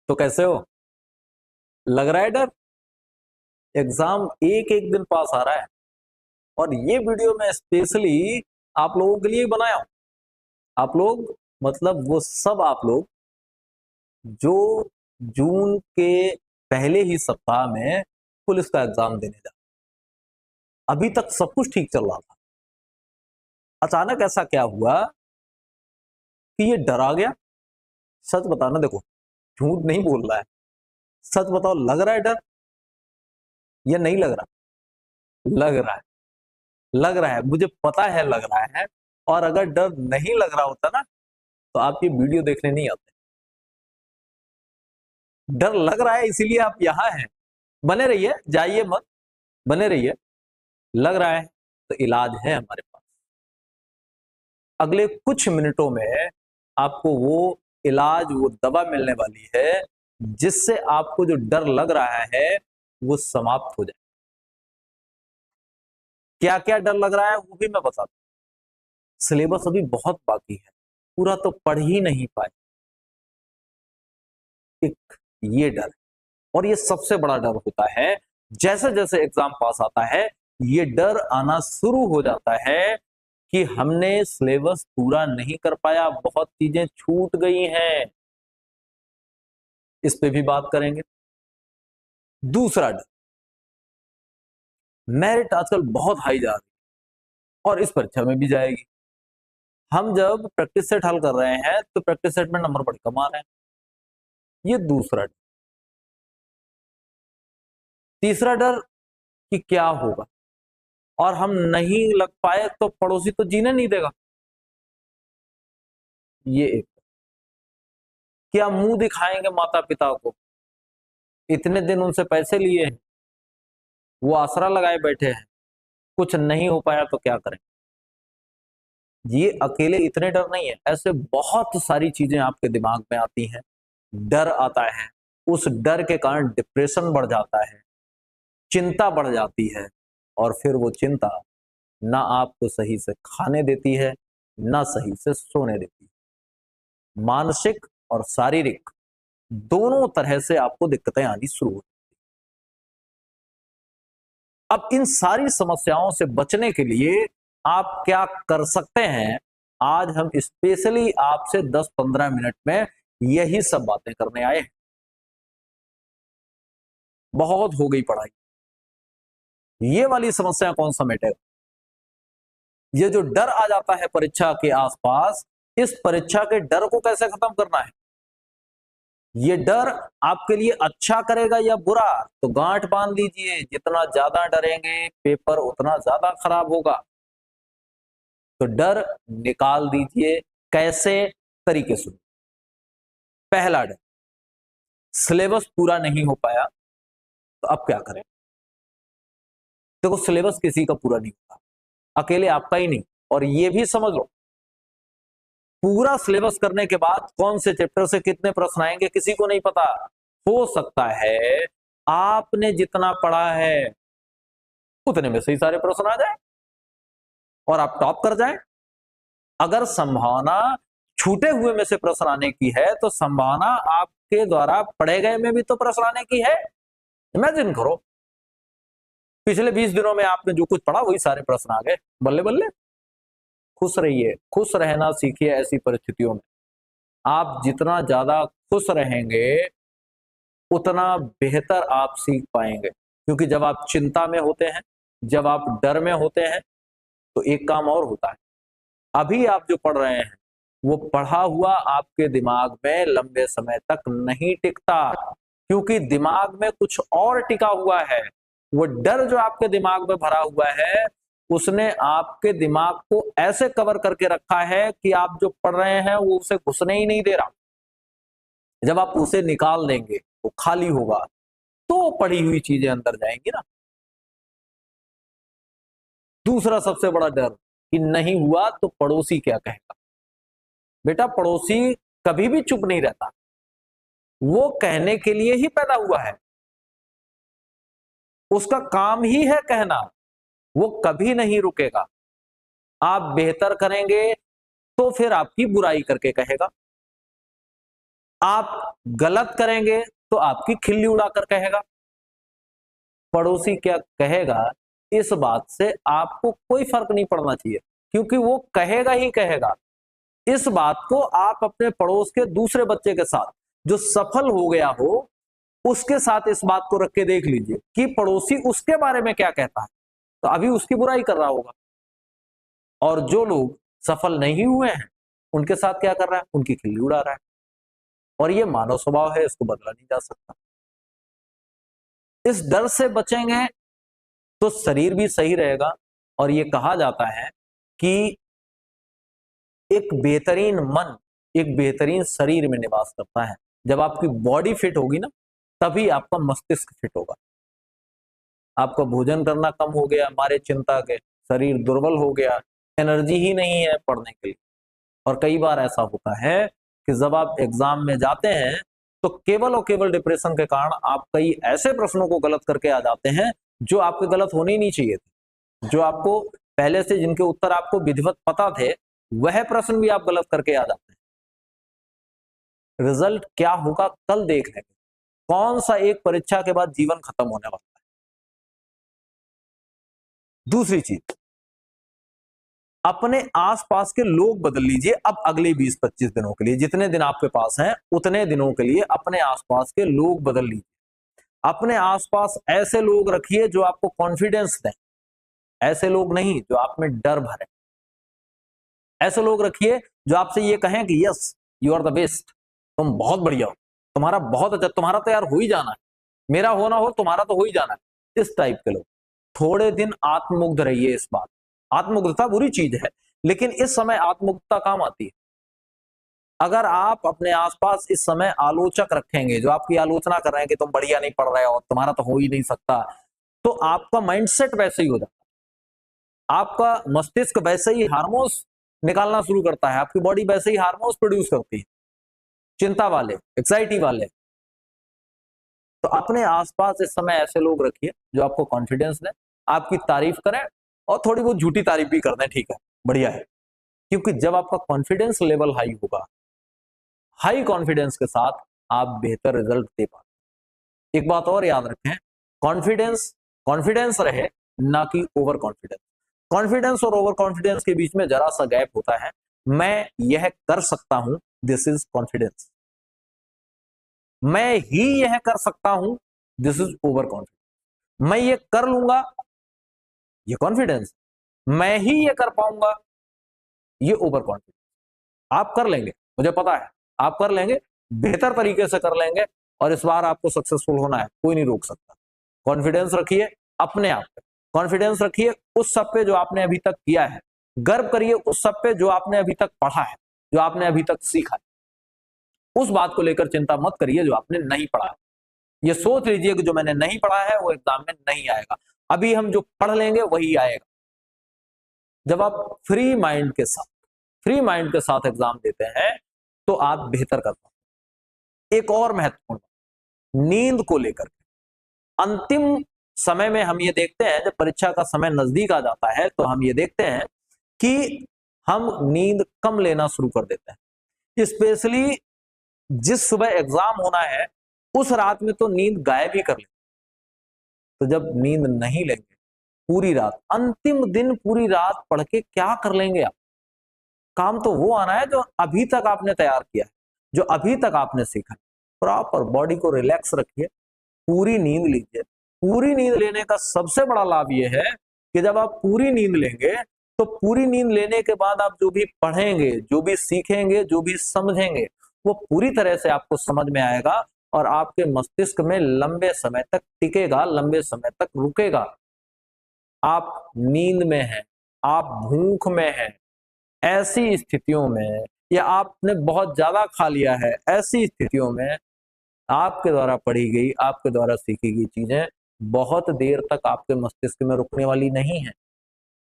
तो कैसे हो? लग रहा है डर? एग्जाम एक एक दिन पास आ रहा है। और ये वीडियो मैं स्पेशली आप लोगों के लिए ही बनाया हूं। आप लोग मतलब वो सब आप लोग जो जून के पहले ही सप्ताह में पुलिस का एग्जाम देने जा। अभी तक सब कुछ ठीक चल रहा था। अचानक ऐसा क्या हुआ कि ये डरा गया। सच बताना, देखो झूठ नहीं बोल रहा है। सच बताओ, लग रहा है डर या नहीं लग रहा? लग रहा है। लग रहा है, मुझे पता है लग रहा है। और अगर डर नहीं लग रहा होता ना तो आप ये वीडियो देखने नहीं आते। डर लग रहा है इसीलिए आप यहां हैं। बने रहिए, जाइए मत, बने रहिए। लग रहा है तो इलाज है हमारे पास। अगले कुछ मिनटों में आपको वो इलाज, वो दवा मिलने वाली है जिससे आपको जो डर लग रहा है वो समाप्त हो जाए। क्या क्या डर लग रहा है वो भी मैं बताता हूं। सिलेबस अभी बहुत बाकी है, पूरा तो पढ़ ही नहीं पाए। एक ये डर, और ये सबसे बड़ा डर होता है। जैसे जैसे एग्जाम पास आता है ये डर आना शुरू हो जाता है कि हमने सिलेबस पूरा नहीं कर पाया, बहुत चीजें छूट गई हैं। इस पे भी बात करेंगे। दूसरा डर, मेरिट आजकल बहुत हाई जा रही है और इस परीक्षा में भी जाएगी। हम जब प्रैक्टिस सेट हल कर रहे हैं तो प्रैक्टिस सेट में नंबर बड़े कम आ रहे हैं। ये दूसरा डर। तीसरा डर कि क्या होगा और हम नहीं लग पाए तो पड़ोसी तो जीने नहीं देगा। ये एक, क्या मुंह दिखाएंगे माता पिता को? इतने दिन उनसे पैसे लिए हैं, वो आसरा लगाए बैठे हैं, कुछ नहीं हो पाया तो क्या करें? ये अकेले इतने डर नहीं है, ऐसे बहुत सारी चीजें आपके दिमाग में आती हैं। डर आता है, उस डर के कारण डिप्रेशन बढ़ जाता है, चिंता बढ़ जाती है। और फिर वो चिंता ना आपको सही से खाने देती है, ना सही से सोने देती है। मानसिक और शारीरिक दोनों तरह से आपको दिक्कतें आनी शुरू होती। अब इन सारी समस्याओं से बचने के लिए आप क्या कर सकते हैं, आज हम स्पेशली आपसे 10-15 मिनट में यही सब बातें करने आए हैं। बहुत हो गई पढ़ाई, ये वाली समस्या कौन समेटेगा? ये जो डर आ जाता है परीक्षा के आसपास, इस परीक्षा के डर को कैसे खत्म करना है? ये डर आपके लिए अच्छा करेगा या बुरा? तो गांठ बांध लीजिए, जितना ज्यादा डरेंगे पेपर उतना ज्यादा खराब होगा। तो डर निकाल दीजिए। कैसे? तरीके से। पहला डर, सिलेबस पूरा नहीं हो पाया तो अब क्या करें? देखो, सिलेबस किसी का पूरा नहीं होता, अकेले आपका ही नहीं। और ये भी समझ लो, पूरा सिलेबस करने के बाद कौन से चैप्टर से कितने प्रश्न आएंगे किसी को नहीं पता। हो सकता है आपने जितना पढ़ा है उतने में से ही सारे प्रश्न आ जाए और आप टॉप कर जाएं। अगर संभावना छूटे हुए में से प्रश्न आने की है तो संभावना आपके द्वारा पढ़े गए में भी तो प्रश्न आने की है। इमेजिन करो, पिछले 20 दिनों में आपने जो कुछ पढ़ा वही सारे प्रश्न आ गए। बल्ले बल्ले। खुश रहिए, खुश रहना सीखिए ऐसी परिस्थितियों में। आप जितना ज्यादा खुश रहेंगे उतना बेहतर आप सीख पाएंगे। क्योंकि जब आप चिंता में होते हैं, जब आप डर में होते हैं, तो एक काम और होता है। अभी आप जो पढ़ रहे हैं वो पढ़ा हुआ आपके दिमाग में लंबे समय तक नहीं टिकता, क्योंकि दिमाग में कुछ और टिका हुआ है। वो डर जो आपके दिमाग में भरा हुआ है उसने आपके दिमाग को ऐसे कवर करके रखा है कि आप जो पढ़ रहे हैं वो उसे घुसने ही नहीं दे रहा। जब आप उसे निकाल देंगे, वो खाली होगा, तो पढ़ी हुई चीजें अंदर जाएंगी ना। दूसरा सबसे बड़ा डर कि नहीं हुआ तो पड़ोसी क्या कहेगा। बेटा, पड़ोसी कभी भी चुप नहीं रहता, वो कहने के लिए ही पैदा हुआ है, उसका काम ही है कहना, वो कभी नहीं रुकेगा। आप बेहतर करेंगे तो फिर आपकी बुराई करके कहेगा। आप गलत करेंगे तो आपकी खिल्ली उड़ाकर कहेगा। पड़ोसी क्या कहेगा इस बात से आपको कोई फर्क नहीं पड़ना चाहिए, क्योंकि वो कहेगा ही कहेगा। इस बात को आप अपने पड़ोस के दूसरे बच्चे के साथ जो सफल हो गया हो उसके साथ इस बात को रख के देख लीजिए कि पड़ोसी उसके बारे में क्या कहता है, तो अभी उसकी बुराई कर रहा होगा। और जो लोग सफल नहीं हुए हैं उनके साथ क्या कर रहा है, उनकी खिल्ली उड़ा रहा है। और ये मानव स्वभाव है, इसको बदला नहीं जा सकता। इस डर से बचेंगे तो शरीर भी सही रहेगा। और ये कहा जाता है कि एक बेहतरीन मन एक बेहतरीन शरीर में निवास करता है। जब आपकी बॉडी फिट होगी ना, तभी आपका मस्तिष्क फिट होगा। आपका भोजन करना कम हो गया हमारे चिंता के, शरीर दुर्बल हो गया, एनर्जी ही नहीं है पढ़ने के लिए। और कई बार ऐसा होता है कि जब आप एग्जाम में जाते हैं तो केवल और केवल डिप्रेशन के कारण आप कई ऐसे प्रश्नों को गलत करके आ जाते हैं जो आपके गलत होने ही नहीं चाहिए थे। जो आपको पहले से जिनके उत्तर आपको विधिवत पता थे, वह प्रश्न भी आप गलत करके आ जाते हैं। रिजल्ट क्या होगा कल देख लेंगे। कौन सा एक परीक्षा के बाद जीवन खत्म होने वाला है। दूसरी चीज, अपने आसपास के लोग बदल लीजिए। अब अगले 20-25 दिनों के लिए, जितने दिन आपके पास हैं उतने दिनों के लिए अपने आसपास के लोग बदल लीजिए। अपने आसपास ऐसे लोग रखिए जो आपको कॉन्फिडेंस दें, ऐसे लोग नहीं जो आप में डर भरे। ऐसे लोग रखिए जो आपसे ये कहें कि yes you are the best, तुम बहुत बढ़िया हो, तुम्हारा बहुत अच्छा, तुम्हारा तो यार हो ही जाना है, मेरा होना हो तुम्हारा तो हो ही जाना है। इस टाइप के लोग। थोड़े दिन आत्ममुग्ध रहिए। इस बात, आत्ममुग्धता बुरी चीज है, लेकिन इस समय आत्ममुग्धता काम आती है। अगर आप अपने आसपास इस समय आलोचक रखेंगे जो आपकी आलोचना कर रहे हैं कि तुम बढ़िया नहीं पढ़ रहे हो, तुम्हारा तो हो ही नहीं सकता, तो आपका माइंडसेट वैसे ही हो जाता है। आपका मस्तिष्क वैसे ही हार्मोन्स निकालना शुरू करता है, आपकी बॉडी वैसे ही हार्मोन्स प्रोड्यूस करती है, चिंता वाले, एक्साइटी वाले। तो अपने आसपास इस समय ऐसे लोग रखिए जो आपको कॉन्फिडेंस दें, आपकी तारीफ करें और थोड़ी बहुत झूठी तारीफ भी कर दें, ठीक है, बढ़िया है। क्योंकि जब आपका कॉन्फिडेंस लेवल हाई होगा, हाई कॉन्फिडेंस के साथ आप बेहतर रिजल्ट दे पाते। एक बात और याद रखें, कॉन्फिडेंस कॉन्फिडेंस रहे, ना कि ओवर कॉन्फिडेंस। कॉन्फिडेंस और ओवर कॉन्फिडेंस के बीच में जरा सा गैप होता है। मैं यह कर सकता हूं, दिस इज कॉन्फिडेंस। मैं ही यह कर सकता हूं, दिस इज ओवर कॉन्फिडेंस। मैं ये कर लूंगा, ये कॉन्फिडेंस। मैं ही ये कर पाऊंगा, ये ओवर कॉन्फिडेंस। आप कर लेंगे, मुझे पता है आप कर लेंगे, बेहतर तरीके से कर लेंगे, और इस बार आपको सक्सेसफुल होना है, कोई नहीं रोक सकता। कॉन्फिडेंस रखिए अपने आप पे, कॉन्फिडेंस रखिए उस सब पे जो आपने अभी तक किया है, गर्व करिए उस सब पे जो आपने अभी तक पढ़ा है, जो आपने अभी तक सीखा है। उस बात को लेकर चिंता मत करिए जो आपने नहीं पढ़ा है। ये सोच लीजिए कि जो मैंने नहीं पढ़ा है वो एग्जाम में नहीं आएगा, अभी हम जो पढ़ लेंगे वही आएगा। जब आप फ्री माइंड के साथ एग्जाम देते हैं तो आप बेहतर कर पाते। एक और महत्वपूर्ण, नींद को लेकर अंतिम समय में हम ये देखते हैं, जब परीक्षा का समय नजदीक आ जाता है तो हम ये देखते हैं कि हम नींद कम लेना शुरू कर देते हैं। स्पेशली जिस सुबह एग्जाम होना है उस रात में तो नींद गायब ही कर लेते। तो जब नींद नहीं लेंगे पूरी रात, अंतिम दिन पूरी रात पढ़ के क्या कर लेंगे आप? काम तो वो आना है जो अभी तक आपने तैयार किया है, जो अभी तक आपने सीखा है। प्रॉपर बॉडी को रिलैक्स रखिए, पूरी नींद लीजिए। पूरी नींद लेने का सबसे बड़ा लाभ यह है कि जब आप पूरी नींद लेंगे तो पूरी नींद लेने के बाद आप जो भी पढ़ेंगे, जो भी सीखेंगे, जो भी समझेंगे, वो पूरी तरह से आपको समझ में आएगा और आपके मस्तिष्क में लंबे समय तक टिकेगा, लंबे समय तक रुकेगा। आप नींद में हैं, आप भूख में हैं, ऐसी स्थितियों में, या आपने बहुत ज्यादा खा लिया है, ऐसी स्थितियों में आपके द्वारा पढ़ी गई, आपके द्वारा सीखी गई चीजें बहुत देर तक आपके मस्तिष्क में रुकने वाली नहीं है।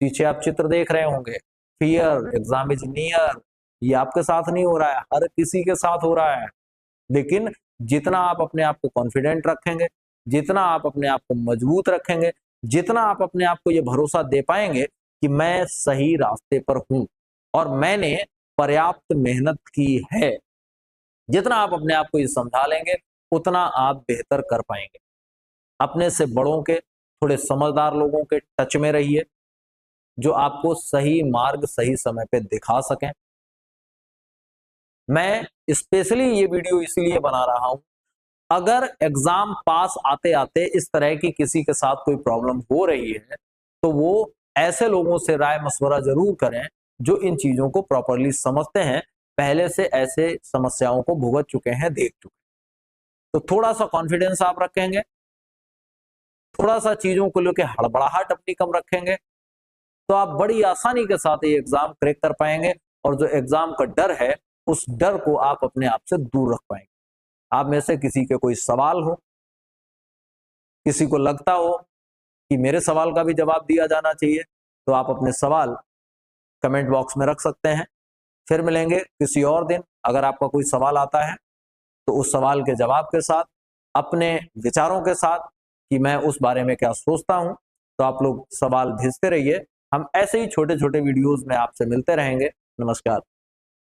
पीछे आप चित्र देख रहे होंगे, फियर, एग्जाम इज नियर, ये आपके साथ नहीं हो रहा है, हर किसी के साथ हो रहा है। लेकिन जितना आप अपने आप को कॉन्फिडेंट रखेंगे, जितना आप अपने आप को मजबूत रखेंगे, जितना आप अपने आप को यह भरोसा दे पाएंगे कि मैं सही रास्ते पर हूं और मैंने पर्याप्त मेहनत की है, जितना आप अपने आप को ये समझा लेंगे उतना आप बेहतर कर पाएंगे। अपने से बड़ों के, थोड़े समझदार लोगों के टच में रहिए, जो आपको सही मार्ग सही समय पे दिखा सकें। मैं स्पेशली ये वीडियो इसलिए बना रहा हूं, अगर एग्जाम पास आते आते इस तरह की किसी के साथ कोई प्रॉब्लम हो रही है तो वो ऐसे लोगों से राय मशवरा जरूर करें जो इन चीजों को प्रॉपरली समझते हैं, पहले से ऐसे समस्याओं को भुगत चुके हैं, देख चुके हैं। तो थोड़ा सा कॉन्फिडेंस आप रखेंगे, थोड़ा सा चीजों को लेकर हड़बड़ाहट अपनी कम रखेंगे, तो आप बड़ी आसानी के साथ ये एग्जाम क्रैक कर पाएंगे। और जो एग्जाम का डर है उस डर को आप अपने आप से दूर रख पाएंगे। आप में से किसी के कोई सवाल हो, किसी को लगता हो कि मेरे सवाल का भी जवाब दिया जाना चाहिए, तो आप अपने सवाल कमेंट बॉक्स में रख सकते हैं। फिर मिलेंगे किसी और दिन। अगर आपका कोई सवाल आता है तो उस सवाल के जवाब के साथ, अपने विचारों के साथ कि मैं उस बारे में क्या सोचता हूं, तो आप लोग सवाल भेजते रहिए। हम ऐसे ही छोटे छोटे वीडियोस में आपसे मिलते रहेंगे। नमस्कार।